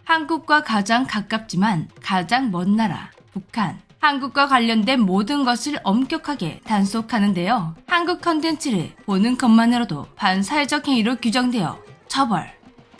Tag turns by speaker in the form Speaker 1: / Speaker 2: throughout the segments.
Speaker 1: 한국과 가장 가깝지만 가장 먼 나라 북한. 한국과 관련된 모든 것을 엄격하게 단속하는데요. 한국 컨텐츠를 보는 것만으로도 반사회적 행위로 규정되어 처벌.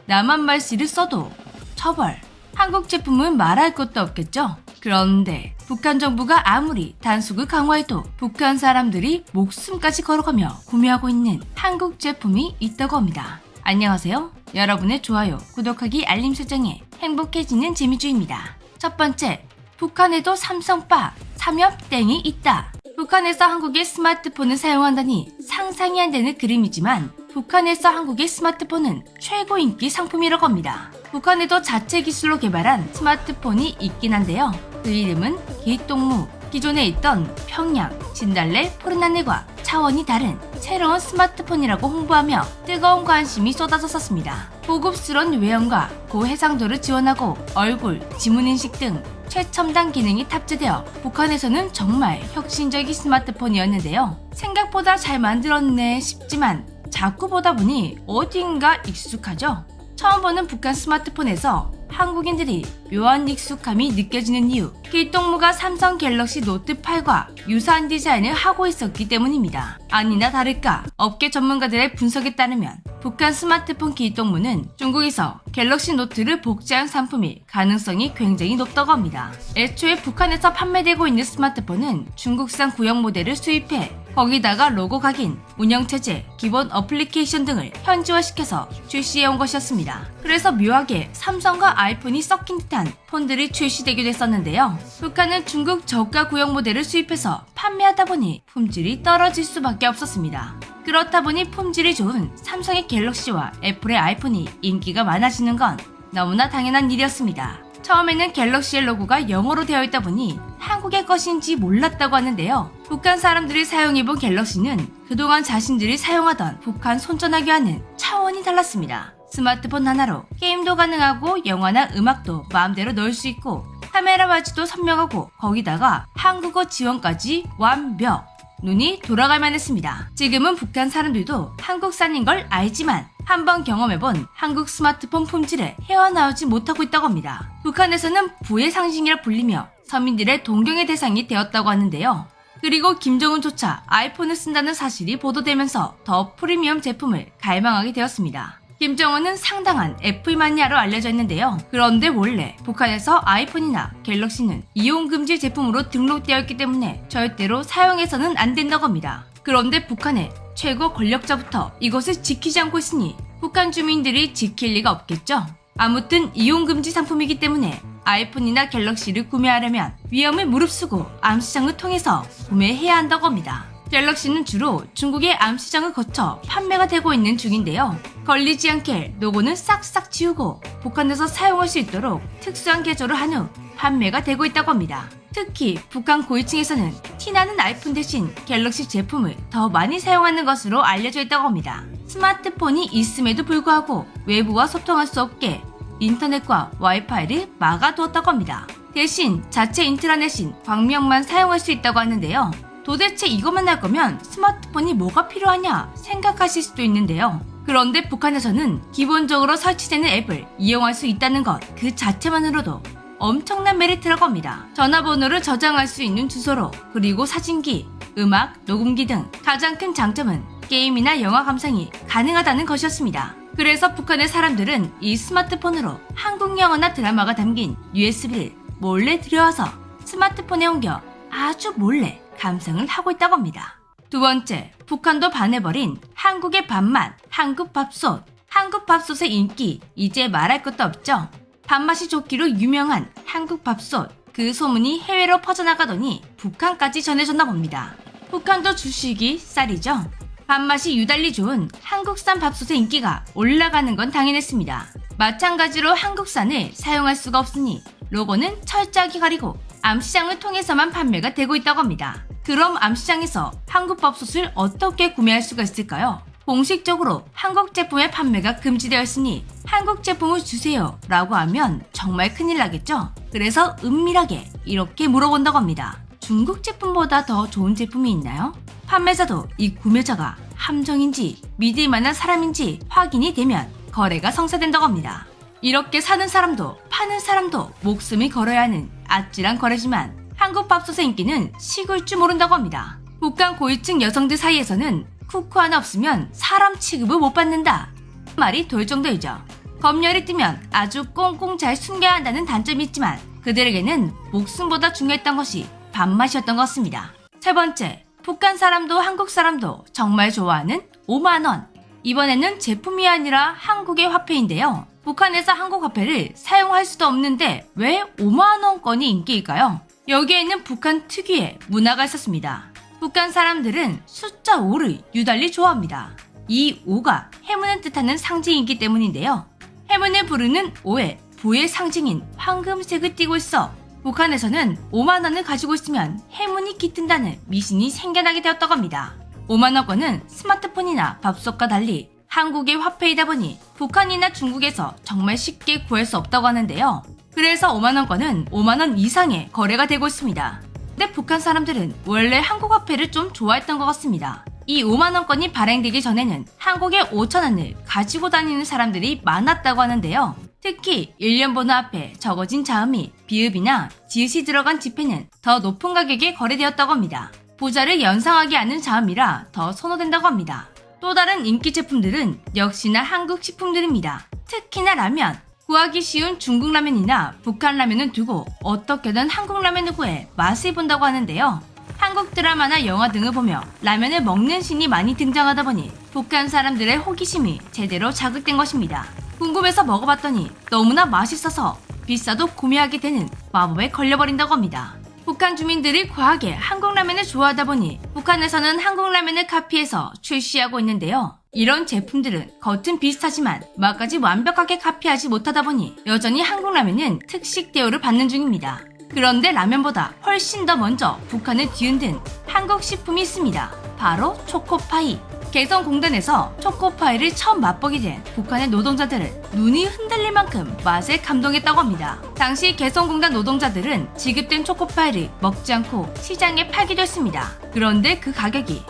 Speaker 1: 남한 말씨를 써도 처벌. 한국 제품은 말할 것도 없겠죠? 그런데 북한 정부가 아무리 단속을 강화해도 북한 사람들이 목숨까지 걸어가며 구매하고 있는 한국 제품이 있다고 합니다. 안녕하세요. 여러분의 좋아요, 구독하기, 알림 설정에 행복해지는 재미주입니다. 첫 번째, 북한에도 삼성바, 삼엽땡이 있다. 북한에서 한국의 스마트폰을 사용한다니 상상이 안 되는 그림이지만 북한에서 한국의 스마트폰은 최고 인기 상품이라고 합니다. 북한에도 자체 기술로 개발한 스마트폰이 있긴 한데요. 그 이름은 기동무. 기존에 있던 평양, 진달래, 푸른하늘과 차원이 다른 새로운 스마트폰이라고 홍보하며 뜨거운 관심이 쏟아졌었습니다. 고급스러운 외형과 고해상도를 지원하고 얼굴, 지문인식 등 최첨단 기능이 탑재되어 북한에서는 정말 혁신적인 스마트폰이었는데요. 생각보다 잘 만들었네 싶지만 자꾸 보다 보니 어딘가 익숙하죠? 처음 보는 북한 스마트폰에서 한국인들이 묘한 익숙함이 느껴지는 이유, 기동무가 삼성 갤럭시 노트8과 유사한 디자인을 하고 있었기 때문입니다. 아니나 다를까 업계 전문가들의 분석에 따르면 북한 스마트폰 기동무는 중국에서 갤럭시 노트를 복제한 상품일 가능성이 굉장히 높다고 합니다. 애초에 북한에서 판매되고 있는 스마트폰은 중국산 구형 모델을 수입해 거기다가 로고 각인, 운영체제, 기본 어플리케이션 등을 현지화시켜서 출시해온 것이었습니다. 그래서 묘하게 삼성과 아이폰이 섞인 듯한 폰들이 출시되기도 했었는데요. 북한은 중국 저가 구형 모델을 수입해서 판매하다 보니 품질이 떨어질 수밖에 없었습니다. 그렇다 보니 품질이 좋은 삼성의 갤럭시와 애플의 아이폰이 인기가 많아지는 건 너무나 당연한 일이었습니다. 처음에는 갤럭시의 로고가 영어로 되어 있다 보니 한국의 것인지 몰랐다고 하는데요. 북한 사람들이 사용해본 갤럭시는 그동안 자신들이 사용하던 북한 손전화기와는 차원이 달랐습니다. 스마트폰 하나로 게임도 가능하고 영화나 음악도 마음대로 넣을 수 있고 카메라 바지도 선명하고 거기다가 한국어 지원까지 완벽! 눈이 돌아갈만 했습니다. 지금은 북한 사람들도 한국산인 걸 알지만 한번 경험해본 한국 스마트폰 품질에 헤어나오지 못하고 있다고 합니다. 북한에서는 부의 상징이라 불리며 서민들의 동경의 대상이 되었다고 하는데요. 그리고 김정은조차 아이폰을 쓴다는 사실이 보도되면서 더 프리미엄 제품을 갈망하게 되었습니다. 김정은은 상당한 애플 마니아로 알려져 있는데요. 그런데 원래 북한에서 아이폰이나 갤럭시는 이용금지 제품으로 등록되어 있기 때문에 절대로 사용해서는 안 된다고 합니다. 그런데 북한의 최고 권력자부터 이것을 지키지 않고 있으니 북한 주민들이 지킬 리가 없겠죠. 아무튼 이용금지 상품이기 때문에 아이폰이나 갤럭시를 구매하려면 위험을 무릅쓰고 암시장을 통해서 구매해야 한다고 합니다. 갤럭시는 주로 중국의 암시장을 거쳐 판매가 되고 있는 중인데요. 걸리지 않게 로고는 싹싹 지우고 북한에서 사용할 수 있도록 특수한 개조를 한 후 판매가 되고 있다고 합니다. 특히 북한 고위층에서는 티나는 아이폰 대신 갤럭시 제품을 더 많이 사용하는 것으로 알려져 있다고 합니다. 스마트폰이 있음에도 불구하고 외부와 소통할 수 없게 인터넷과 와이파이를 막아두었다고 합니다. 대신 자체 인트라넷인 광명만 사용할 수 있다고 하는데요. 도대체 이것만 할 거면 스마트폰이 뭐가 필요하냐 생각하실 수도 있는데요. 그런데 북한에서는 기본적으로 설치되는 앱을 이용할 수 있다는 것 그 자체만으로도 엄청난 메리트라고 합니다. 전화번호를 저장할 수 있는 주소로, 그리고 사진기, 음악, 녹음기 등 가장 큰 장점은 게임이나 영화 감상이 가능하다는 것이었습니다. 그래서 북한의 사람들은 이 스마트폰으로 한국 영화나 드라마가 담긴 USB를 몰래 들여와서 스마트폰에 옮겨 아주 몰래 감상을 하고 있다고 합니다. 두 번째, 북한도 반해버린 한국의 밥맛, 한국밥솥. 한국밥솥의 인기 이제 말할 것도 없죠. 밥맛이 좋기로 유명한 한국밥솥. 그 소문이 해외로 퍼져나가더니 북한까지 전해졌나 봅니다. 북한도 주식이 쌀이죠. 밥맛이 유달리 좋은 한국산 밥솥의 인기가 올라가는 건 당연했습니다. 마찬가지로 한국산을 사용할 수가 없으니 로고는 철저하게 가리고 암시장을 통해서만 판매가 되고 있다고 합니다. 그럼 암시장에서 한국밥솥을 어떻게 구매할 수가 있을까요? 공식적으로 한국 제품의 판매가 금지되어 있으니 한국 제품을 주세요 라고 하면 정말 큰일 나겠죠? 그래서 은밀하게 이렇게 물어본다고 합니다. 중국 제품보다 더 좋은 제품이 있나요? 판매자도 이 구매자가 함정인지 믿을 만한 사람인지 확인이 되면 거래가 성사된다고 합니다. 이렇게 사는 사람도 파는 사람도 목숨이 걸어야 하는 아찔한 거래지만 한국 밥솥의 인기는 식을 줄 모른다고 합니다. 북한 고위층 여성들 사이에서는 쿠쿠 하나 없으면 사람 취급을 못 받는다 말이 돌 정도이죠. 검열이 뜨면 아주 꽁꽁 잘 숨겨야 한다는 단점이 있지만 그들에게는 목숨보다 중요했던 것이 밥맛이었던 것 같습니다. 세 번째, 북한 사람도 한국 사람도 정말 좋아하는 5만원. 이번에는 제품이 아니라 한국의 화폐인데요. 북한에서 한국 화폐를 사용할 수도 없는데 왜 5만원권이 인기일까요? 여기에는 북한 특유의 문화가 있었습니다. 북한 사람들은 숫자 5를 유달리 좋아합니다. 이 5가 해문을 뜻하는 상징이기 때문인데요. 해문을 부르는 5에 부의 상징인 황금색을 띠고 있어 북한에서는 5만원을 가지고 있으면 해문이 깃든다는 미신이 생겨나게 되었다고 합니다. 5만원권은 스마트폰이나 밥솥과 달리 한국의 화폐이다 보니 북한이나 중국에서 정말 쉽게 구할 수 없다고 하는데요. 그래서 5만원권은 5만원 이상의 거래가 되고 있습니다. 근데 북한 사람들은 원래 한국 화폐를 좀 좋아했던 것 같습니다. 이 5만원권이 발행되기 전에는 한국의 5천원을 가지고 다니는 사람들이 많았다고 하는데요. 특히 1년 번호 앞에 적어진 자음이 비읍이나 지읒이 들어간 지폐는 더 높은 가격에 거래되었다고 합니다. 보자를 연상하게 하는 자음이라 더 선호된다고 합니다. 또 다른 인기 제품들은 역시나 한국 식품들입니다. 특히나 라면. 구하기 쉬운 중국 라면이나 북한 라면은 두고 어떻게든 한국 라면을 구해 맛을 본다고 하는데요. 한국 드라마나 영화 등을 보며 라면을 먹는 신이 많이 등장하다 보니 북한 사람들의 호기심이 제대로 자극된 것입니다. 궁금해서 먹어봤더니 너무나 맛있어서 비싸도 구매하게 되는 마법에 걸려버린다고 합니다. 북한 주민들이 과하게 한국 라면을 좋아하다 보니 북한에서는 한국 라면을 카피해서 출시하고 있는데요. 이런 제품들은 겉은 비슷하지만 맛까지 완벽하게 카피하지 못하다 보니 여전히 한국 라면은 특식 대우를 받는 중입니다. 그런데 라면보다 훨씬 더 먼저 북한을 뒤흔든 한국 식품이 있습니다. 바로 초코파이. 개성공단에서 초코파이를 처음 맛보게 된 북한의 노동자들은 눈이 흔들릴 만큼 맛에 감동했다고 합니다. 당시 개성공단 노동자들은 지급된 초코파이를 먹지 않고 시장에 팔기도 했습니다. 그런데 그 가격이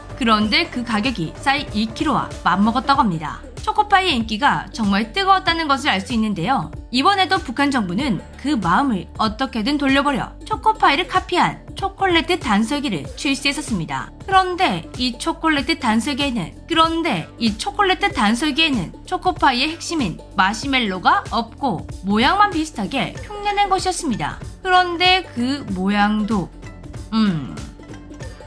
Speaker 1: 쌀 2kg와 맞먹었다고 합니다. 초코파이의 인기가 정말 뜨거웠다는 것을 알 수 있는데요. 이번에도 북한 정부는 그 마음을 어떻게든 돌려버려 초코파이를 카피한 초콜릿 단설기를 출시했었습니다. 그런데 이 초콜릿 단설기에는 초코파이의 핵심인 마시멜로가 없고 모양만 비슷하게 흉내낸 것이었습니다. 그런데 그 모양도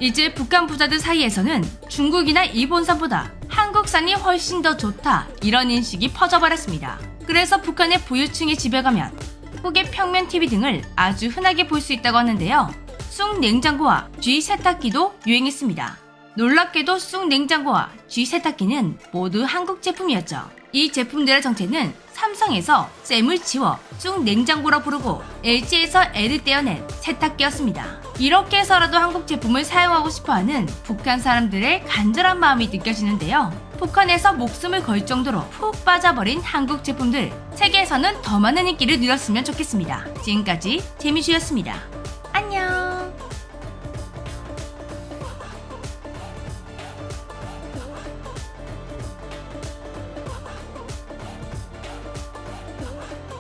Speaker 1: 이제 북한 부자들 사이에서는 중국이나 일본산보다 한국산이 훨씬 더 좋다 이런 인식이 퍼져버렸습니다. 그래서 북한의 부유층의 집에 가면 한국의 평면 TV 등을 아주 흔하게 볼 수 있다고 하는데요. 쑥 냉장고와 쥐 세탁기도 유행했습니다. 놀랍게도 쑥 냉장고와 쥐 세탁기는 모두 한국 제품이었죠. 이 제품들의 정체는 삼성에서 잼을 지워 쑥 냉장고라 부르고 LG에서 애를 떼어낸 세탁기였습니다. 이렇게 해서라도 한국 제품을 사용하고 싶어하는 북한 사람들의 간절한 마음이 느껴지는데요. 북한에서 목숨을 걸 정도로 푹 빠져버린 한국 제품들, 세계에서는 더 많은 인기를 누렸으면 좋겠습니다. 지금까지 재미주였습니다.